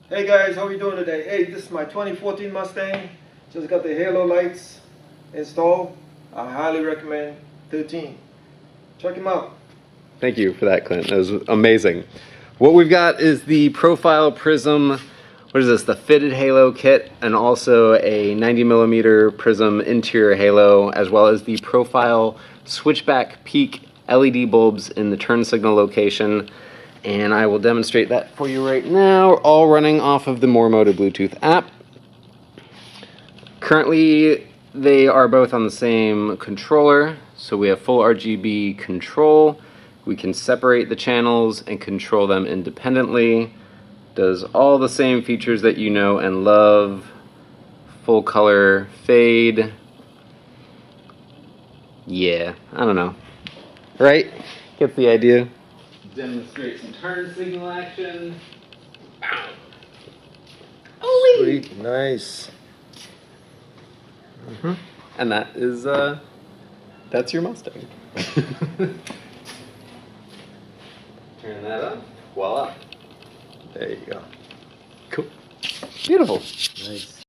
Hey guys, how we doing today? Hey, this is my 2014 Mustang. Just got the halo lights installed. I highly recommend 13. Check him out. Thank you for that, Clint. That was amazing. What we've got is the Profile Prism, what is this, the fitted halo kit, and also a 90mm Prism interior halo, as well as the Profile Switchback Peak LED bulbs in the turn signal location. And I will demonstrate that for you right now, all running off of the Mormoto Bluetooth app. Currently, they are both on the same controller, so we have full RGB control. We can separate the channels and control them independently. Does all the same features that you know and love. Full color fade. Yeah, I don't know. Right? Get the idea. Demonstrate some turn signal action. Oh, Sweet, nice. And that is, that's your Mustang. Turn that on. Voila. There you go. Cool. Beautiful. Nice.